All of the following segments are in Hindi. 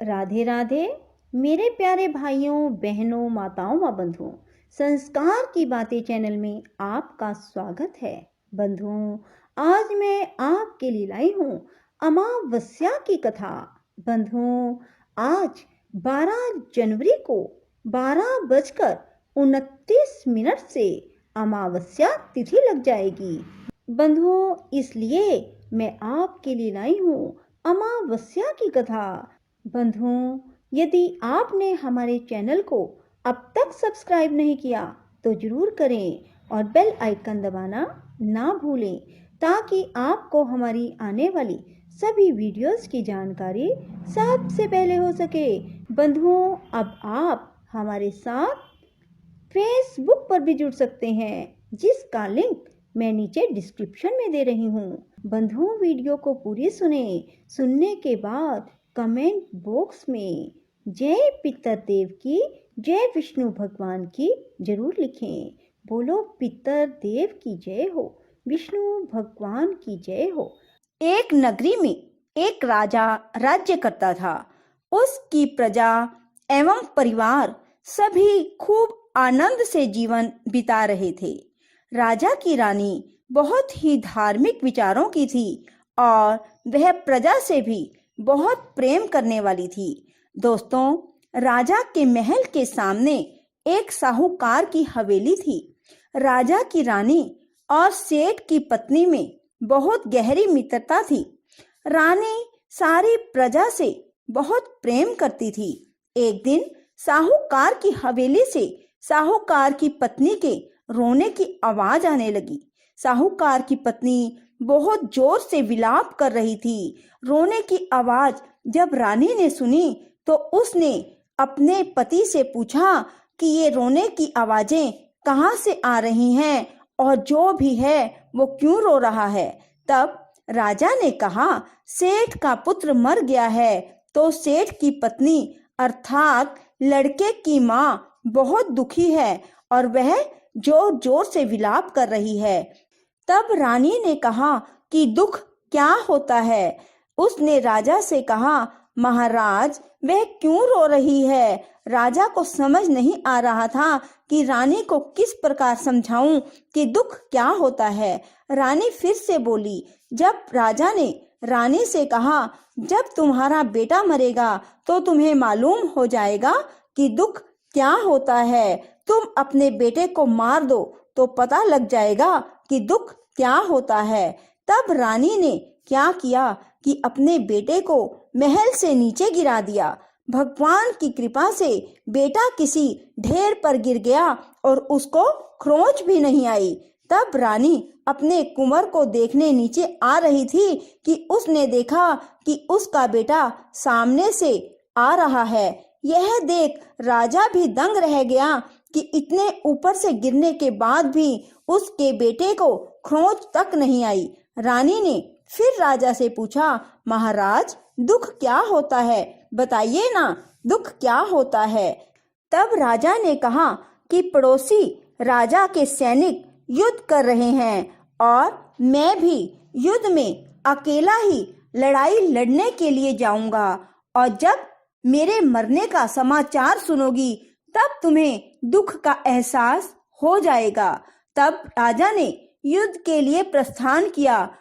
राधे राधे मेरे प्यारे भाइयों बहनों माताओं व बंधुओं, संस्कार की बातें चैनल में आपका स्वागत है। बंधुओं, आज मैं आपके लिए लाई हूँ अमावस्या की कथा। बंधुओं, आज 12 जनवरी को 12:29 से अमावस्या तिथि लग जाएगी। बंधुओं, इसलिए मैं आपके लिए लाई हूँ अमावस्या की कथा। बंधुओं, यदि आपने हमारे चैनल को अब तक सब्सक्राइब नहीं किया तो जरूर करें और बेल आइकन दबाना ना भूलें, ताकि आपको हमारी आने वाली सभी वीडियोस की जानकारी सबसे पहले हो सके। बंधुओं, अब आप हमारे साथ फेसबुक पर भी जुड़ सकते हैं, जिसका लिंक मैं नीचे डिस्क्रिप्शन में दे रही हूँ। बंधुओं, वीडियो को पूरी सुनने के बाद कमेंट बॉक्स में जय पितरदेव की, जय विष्णु भगवान की जरूर लिखें। बोलो पितरदेव की जय हो, विष्णु भगवान की जय हो। एक नगरी में एक राजा राज्य करता था। उसकी प्रजा एवं परिवार सभी खूब आनंद से जीवन बिता रहे थे। राजा की रानी बहुत ही धार्मिक विचारों की थी और वह प्रजा से भी बहुत प्रेम करने वाली थी। दोस्तों, राजा के महल के सामने एक साहूकार की हवेली थी। राजा की रानी और सेठ की पत्नी में बहुत गहरी मित्रता थी। रानी सारी प्रजा से बहुत प्रेम करती थी। एक दिन साहूकार की हवेली से साहूकार की पत्नी के रोने की आवाज आने लगी। साहूकार की पत्नी बहुत जोर से विलाप कर रही थी। रोने की आवाज जब रानी ने सुनी तो उसने अपने पति से पूछा कि ये रोने की आवाजें कहाँ से आ रही हैं और जो भी है वो क्यों रो रहा है। तब राजा ने कहा, सेठ का पुत्र मर गया है। तो सेठ की पत्नी अर्थात लड़के की माँ बहुत दुखी है और वह जोर जोर से विलाप कर रही है। तब रानी ने कहा कि दुख क्या होता है। उसने राजा से कहा, महाराज वह क्यों रो रही है। राजा को समझ नहीं आ रहा था कि रानी को किस प्रकार समझाऊं कि दुख क्या होता है। रानी फिर से बोली। जब राजा ने रानी से कहा, जब तुम्हारा बेटा मरेगा तो तुम्हें मालूम हो जाएगा कि दुख क्या होता है। तुम अपने बेटे को मार दो तो पता लग जाएगा कि दुख क्या होता है। तब रानी ने क्या किया कि अपने बेटे को महल से नीचे गिरा दिया। भगवान की कृपा से बेटा किसी ढेर पर गिर गया और उसको खरोंच भी नहीं आई। तब रानी अपने कुंवर को देखने नीचे आ रही थी कि उसने देखा कि उसका बेटा सामने से आ रहा है। यह देख राजा भी दंग रह गया कि इतने ऊपर से गिरने के बाद भी उसके बेटे को खरोंच तक नहीं आई। रानी ने फिर राजा से पूछा, महाराज दुख क्या होता है, बताइए ना, दुख क्या होता है। तब राजा ने कहा कि पड़ोसी राजा के सैनिक युद्ध कर रहे हैं और मैं भी युद्ध में अकेला ही लड़ाई लड़ने के लिए जाऊंगा और जब मेरे मरने का समाचार सुनोगी तब तुम्हें दुख का एहसास हो जाएगा। तब राजा ने युद्ध के लिए प्रस्थान किया,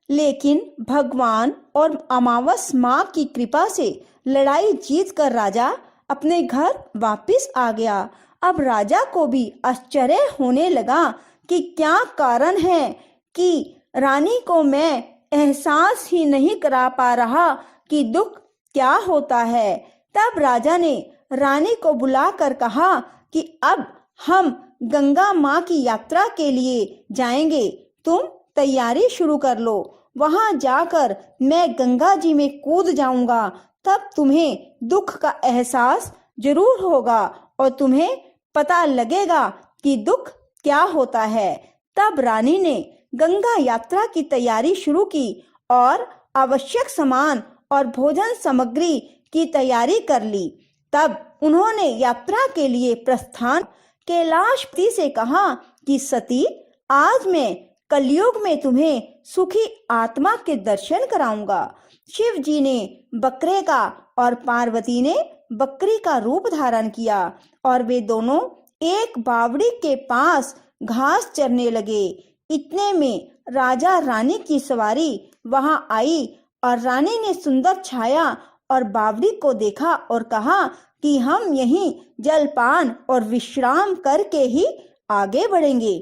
लेकिन भगवान और अमावस माँ की कृपा से लड़ाई जीतकर राजा अपने घर वापस आ गया। अब राजा को भी आश्चर्य होने लगा कि क्या कारण है कि रानी को मैं एहसास ही नहीं करा पा रहा कि दुख क्या होता है। तब राजा ने रानी को बुलाकर कहा कि अब हम गंगा माँ की यात्रा के लिए जाएंगे, तुम तैयारी शुरू कर लो। वहां जाकर मैं गंगा जी में कूद जाऊंगा, तब तुम्हें दुख का एहसास जरूर होगा और तुम्हें पता लगेगा कि दुख क्या होता है। तब रानी ने गंगा यात्रा की तैयारी शुरू की और आवश्यक सामान और भोजन सामग्री की तैयारी कर ली। तब उन्होंने यात्रा के लिए प्रस्थान। कैलाशपति से कहा कि सती, आज मैं कलयुग में तुम्हें सुखी आत्मा के दर्शन कराऊंगा। शिव जी ने बकरे का और पार्वती ने बकरी का रूप धारण किया और वे दोनों एक बावड़ी के पास घास चरने लगे। इतने में राजा रानी की सवारी वहां आई और रानी ने सुंदर छाया और बावड़ी को देखा और कहा कि हम यहीं जलपान और विश्राम करके ही आगे बढ़ेंगे।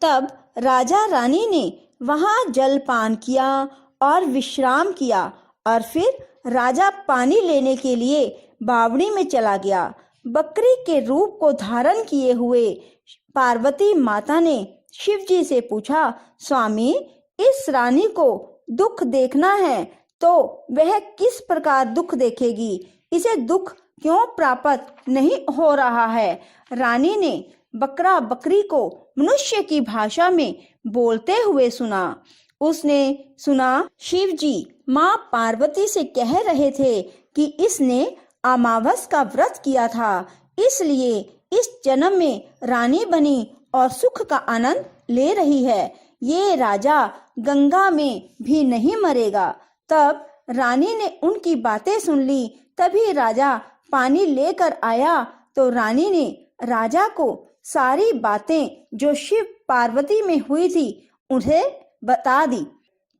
तब राजा रानी ने वहां जलपान किया और विश्राम किया और फिर राजा पानी लेने के लिए बावड़ी में चला गया। बकरी के रूप को धारण किए हुए पार्वती माता ने शिव जी से पूछा, स्वामी, इस रानी को दुख देखना है तो वह किस प्रकार दुख देखेगी? इसे दुख क्यों प्राप्त नहीं हो रहा है? रानी ने बकरा बकरी को मनुष्य की भाषा में बोलते हुए सुना। उसने सुना शिव जी माँ पार्वती से कह रहे थे कि इसने अमावस का व्रत किया था, इसलिए इस जन्म में रानी बनी और सुख का आनंद ले रही है। ये राजा गंगा में भी नहीं मरेगा। तब रानी ने उनकी बातें सुन ली। तभी राजा पानी लेकर आया तो रानी ने राजा को सारी बातें जो शिव पार्वती में हुई थी उन्हें बता दी।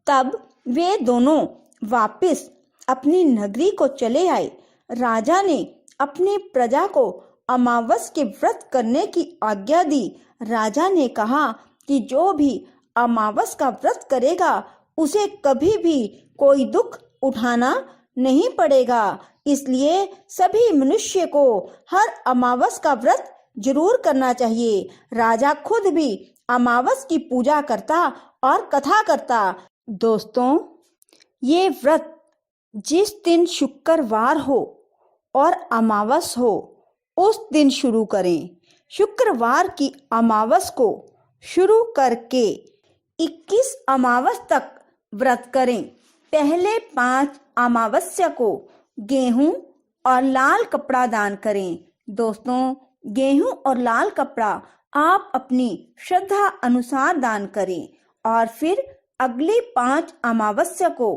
तब वे दोनों वापस अपनी नगरी को चले आए। राजा ने अपनी प्रजा को अमावस के व्रत करने की आज्ञा दी। राजा ने कहा कि जो भी अमावस का व्रत करेगा उसे कभी भी कोई दुख उठाना नहीं पड़ेगा, इसलिए सभी मनुष्य को हर अमावस का व्रत जरूर करना चाहिए। राजा खुद भी अमावस की पूजा करता और कथा करता। दोस्तों, ये व्रत जिस दिन शुक्रवार हो और अमावस हो उस दिन शुरू करें। शुक्रवार की अमावस को शुरू करके 21 अमावस तक व्रत करें। पहले 5 अमावस्या को गेहूं और लाल कपड़ा दान करें। दोस्तों, गेहूं और लाल कपड़ा आप अपनी श्रद्धा अनुसार दान करें और फिर अगली 5 अमावस्या को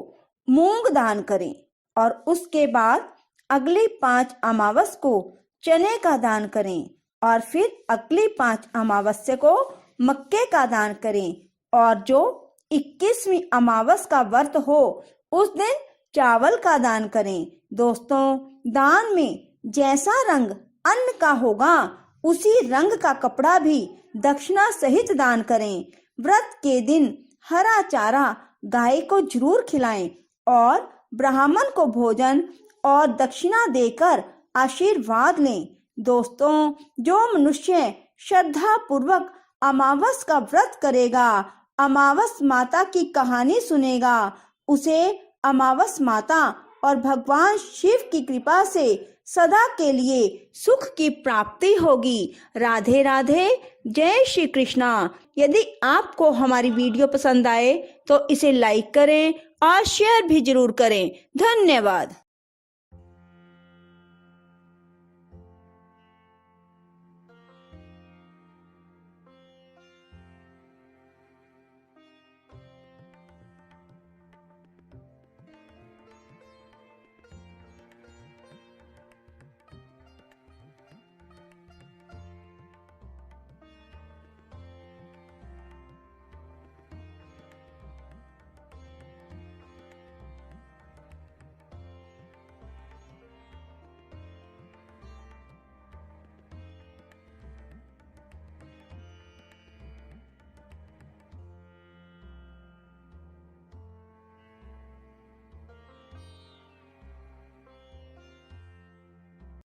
मूंग दान करें और उसके बाद अगली 5 अमावस को चने का दान करें और फिर अगली 5 अमावस्या को मक्के का दान करें और जो 21वीं अमावस का व्रत हो उस दिन चावल का दान करें। दोस्तों, दान में जैसा रंग अन्न का होगा उसी रंग का कपड़ा भी दक्षिणा सहित दान करें। व्रत के दिन हरा चारा गाय को जरूर खिलाएं और ब्राह्मण को भोजन और दक्षिणा देकर आशीर्वाद लें। दोस्तों, जो मनुष्य श्रद्धा पूर्वक अमावस का व्रत करेगा, अमावस माता की कहानी सुनेगा, उसे अमावस माता और भगवान शिव की कृपा से सदा के लिए सुख की प्राप्ति होगी। राधे राधे, जय श्री कृष्णा। यदि आपको हमारी वीडियो पसंद आए तो इसे लाइक करें और शेयर भी जरूर करें। धन्यवाद।